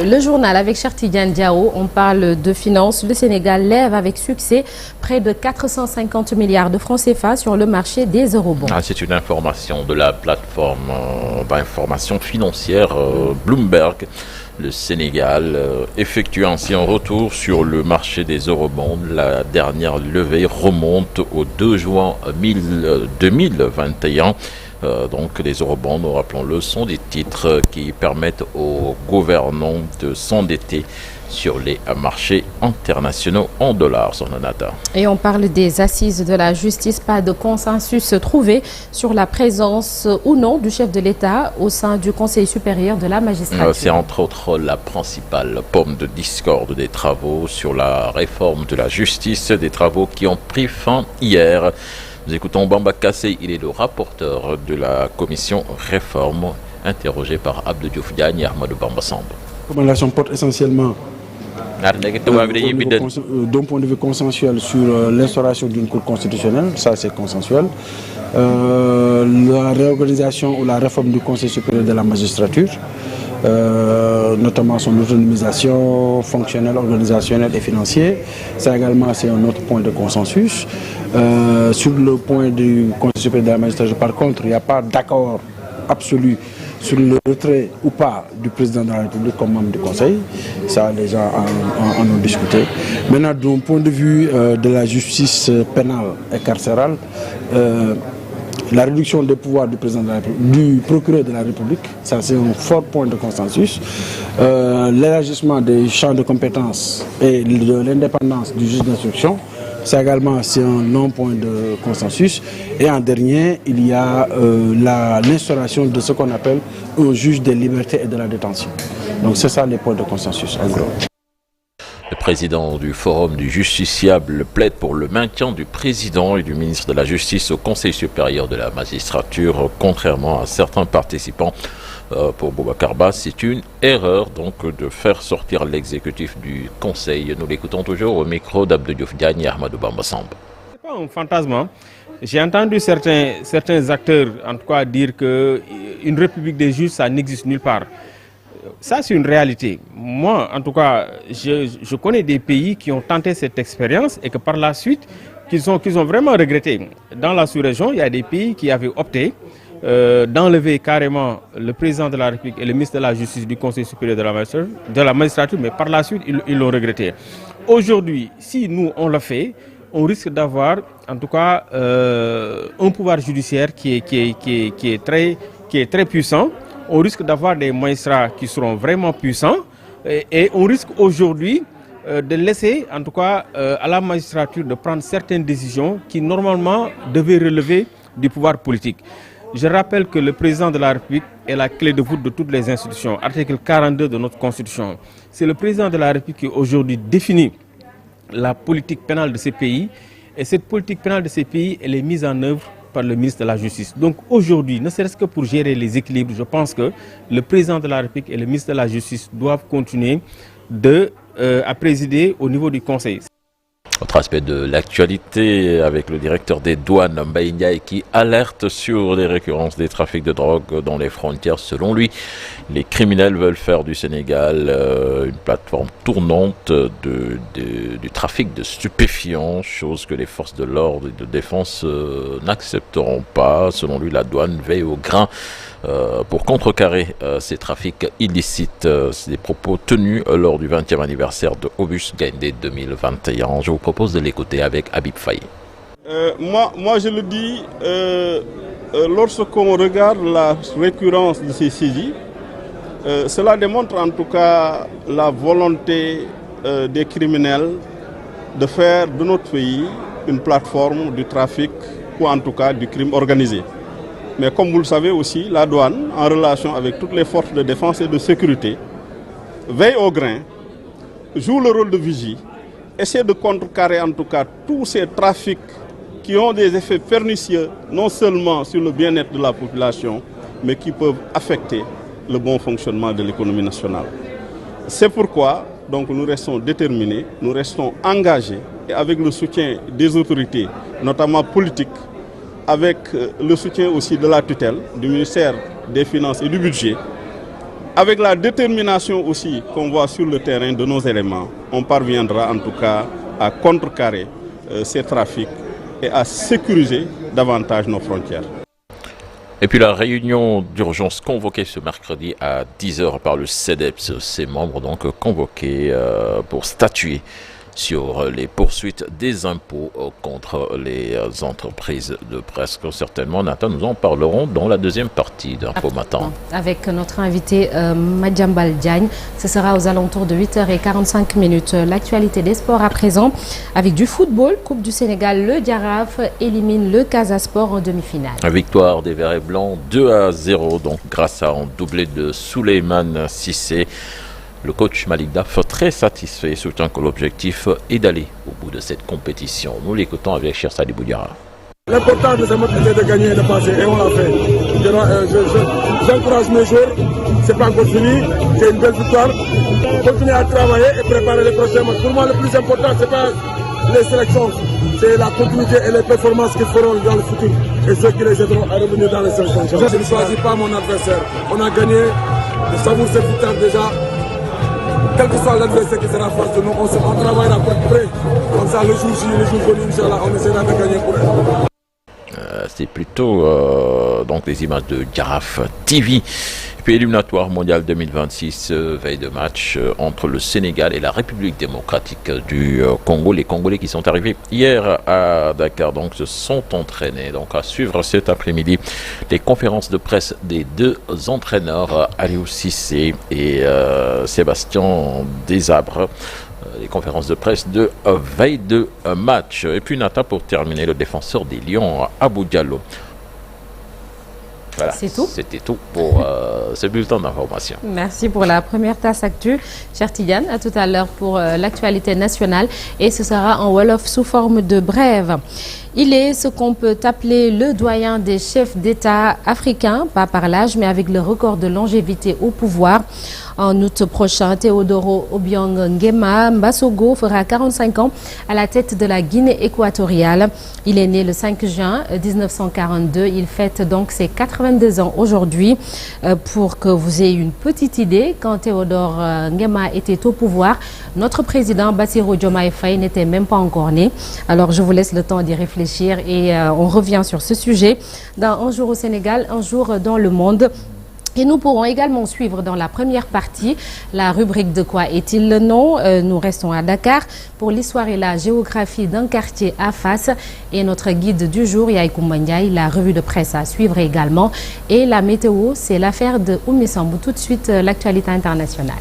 Le journal avec Chertidiane Diao, on parle de finances. Le Sénégal lève avec succès près de 450 milliards de francs CFA sur le marché des eurobonds. C'est une information de la plateforme d'information financière Bloomberg. Le Sénégal effectue ainsi un retour sur le marché des eurobonds. La dernière levée remonte au 2 juin 2021. Donc les eurobonds, nous rappelons-le, sont des titres qui permettent aux gouvernants de s'endetter sur les marchés internationaux en dollars, Sonanata. Et on parle des assises de la justice. Pas de consensus trouvé sur la présence ou non du chef de l'État au sein du Conseil supérieur de la magistrature. C'est entre autres la principale pomme de discorde des travaux sur la réforme de la justice, des travaux qui ont pris fin hier. Nous écoutons Bamba Kassé, il est le rapporteur de la commission réforme, interrogé par Abdou Diouf Diagne et Ahmadou Bamba Samb. La recommandation porte essentiellement d'un point de vue consensuel sur l'instauration d'une cour constitutionnelle, ça c'est consensuel. La réorganisation ou la réforme du Conseil supérieur de la magistrature, notamment son autonomisation fonctionnelle, organisationnelle et financière. Ça également c'est un autre point de consensus. Sur le point du Conseil supérieur de la magistrature, par contre, il n'y a pas d'accord absolu sur le retrait ou pas du président de la République comme membre du Conseil. Ça, les gens en ont discuté. Maintenant, d'un point de vue de la justice pénale et carcérale, la réduction des pouvoirs du président de la République, du procureur de la République, ça c'est un fort point de consensus. L'élargissement des champs de compétences et de l'indépendance du juge d'instruction, ça également c'est un long point de consensus. Et en dernier, il y a l'instauration de ce qu'on appelle un juge des libertés et de la détention. Donc c'est ça les points de consensus en gros. Le président du Forum du Justiciable plaide pour le maintien du président et du ministre de la Justice au Conseil supérieur de la magistrature, contrairement à certains participants. Pour Boubacar Ba, c'est une erreur donc de faire sortir l'exécutif du Conseil. Nous l'écoutons toujours au micro d'Abdou Diouf Diagne et Ahmadou Bamba Samb. C'est pas un fantasme. J'ai entendu certains acteurs en tout cas dire qu'une république des juges, ça n'existe nulle part. Ça, c'est une réalité. Moi, en tout cas, je connais des pays qui ont tenté cette expérience et que par la suite, qu'ils ont vraiment regretté. Dans la sous-région, il y a des pays qui avaient opté d'enlever carrément le président de la République et le ministre de la Justice du Conseil supérieur de la magistrature, mais par la suite, ils l'ont regretté. Aujourd'hui, si nous, on le fait, on risque d'avoir, en tout cas, un pouvoir judiciaire qui est très puissant. On risque d'avoir des magistrats qui seront vraiment puissants et on risque aujourd'hui de laisser, en tout cas, à la magistrature de prendre certaines décisions qui, normalement, devaient relever du pouvoir politique. Je rappelle que le président de la République est la clé de voûte de toutes les institutions. Article 42 de notre Constitution. C'est le président de la République qui aujourd'hui définit la politique pénale de ces pays. Et cette politique pénale de ces pays, elle est mise en œuvre par le ministre de la Justice. Donc aujourd'hui, ne serait-ce que pour gérer les équilibres, je pense que le président de la République et le ministre de la Justice doivent continuer à présider au niveau du Conseil. Autre aspect de l'actualité avec le directeur des douanes, Mbaye Ndiaye, qui alerte sur les récurrences des trafics de drogue dans les frontières. Selon lui, les criminels veulent faire du Sénégal une plateforme tournante du trafic de stupéfiants, chose que les forces de l'ordre et de défense n'accepteront pas. Selon lui, la douane veille au grain pour contrecarrer ces trafics illicites. C'est des propos tenus lors du 20e anniversaire de Obus Gaindé 2021. Je vous propose de l'écouter avec Habib Faye. Moi, je le dis, lorsqu'on regarde la récurrence de ces saisies, cela démontre en tout cas la volonté des criminels de faire de notre pays une plateforme du trafic ou en tout cas du crime organisé. Mais comme vous le savez aussi, la douane, en relation avec toutes les forces de défense et de sécurité, veille au grain, joue le rôle de vigie, essaie de contrecarrer en tout cas tous ces trafics qui ont des effets pernicieux, non seulement sur le bien-être de la population, mais qui peuvent affecter le bon fonctionnement de l'économie nationale. C'est pourquoi donc, nous restons déterminés, nous restons engagés, et avec le soutien des autorités, notamment politiques, avec le soutien aussi de la tutelle, du ministère des Finances et du Budget, avec la détermination aussi qu'on voit sur le terrain de nos éléments, on parviendra en tout cas à contrecarrer ces trafics et à sécuriser davantage nos frontières. Et puis la réunion d'urgence convoquée ce mercredi à 10h par le CEDEPS, ses membres donc convoqués pour statuer sur les poursuites des impôts contre les entreprises de presse. Certainement, Nathan, nous en parlerons dans la deuxième partie d'Info Matin. Avec notre invité Madjambal Diagne, ce sera aux alentours de 8h45. L'actualité des sports à présent, avec du football, Coupe du Sénégal, le Jaraaf élimine le Casa Sport en demi-finale. Victoire des Verts et Blancs 2-0, donc grâce à un doublé de Souleymane Cissé. Le coach Malik Daf très satisfait et soutient que l'objectif est d'aller au bout de cette compétition. Nous l'écoutons avec Cheikh Sadibou Diarra. L'important de ce match était de gagner et de passer et on l'a fait. J'encourage mes joueurs, c'est pas encore fini, c'est une belle victoire. Continuer à travailler et préparer les prochains matchs. Pour moi, le plus important, c'est pas les sélections, c'est la continuité et les performances qu'ils feront dans le futur et ceux qui les aideront à revenir dans les sélections. Je ne choisis pas mon adversaire. On a gagné, je savoure cette victoire déjà. Quel que soit l'adversaire qui sera face de nous, on travaillera pour près. Comme ça, le jour J, le jour venu, Inch'Allah, on essaiera de gagner pour eux. C'est plutôt donc les images de Jaraaf TV. Et puis éliminatoire mondial 2026, veille de match entre le Sénégal et la République démocratique du Congo. Les Congolais qui sont arrivés hier à Dakar donc se sont entraînés. Donc à suivre cet après-midi les conférences de presse des deux entraîneurs, Aliou Cissé et Sébastien Desabre. Les conférences de presse de veille de match. Et puis Nata, pour terminer, le défenseur des Lions, Abou Diallo. Voilà, c'est tout. C'était tout pour ce bulletin d'information. Merci pour la première tasse actu. Cher Tidiane, à tout à l'heure pour l'actualité nationale. Et ce sera en Wolof sous forme de brève. Il est ce qu'on peut appeler le doyen des chefs d'État africains, pas par l'âge, mais avec le record de longévité au pouvoir. En août prochain, Théodoro Obiang Nguema Mbasogo fera 45 ans à la tête de la Guinée équatoriale. Il est né le 5 juin 1942. Il fête donc ses 82 ans aujourd'hui. Pour que vous ayez une petite idée, quand Théodore Nguema était au pouvoir, notre président Bassirou Diomaye Faye n'était même pas encore né. Alors je vous laisse le temps d'y réfléchir et on revient sur ce sujet dans Un jour au Sénégal, un jour dans le monde. Et nous pourrons également suivre dans la première partie la rubrique de quoi est-il le nom. Nous restons à Dakar pour l'histoire et la géographie d'un quartier à Fass. Et notre guide du jour, Yaïkou Mandiaï, la revue de presse à suivre également. Et la météo, c'est l'affaire de Oumé Sambou. Tout de suite, l'actualité internationale.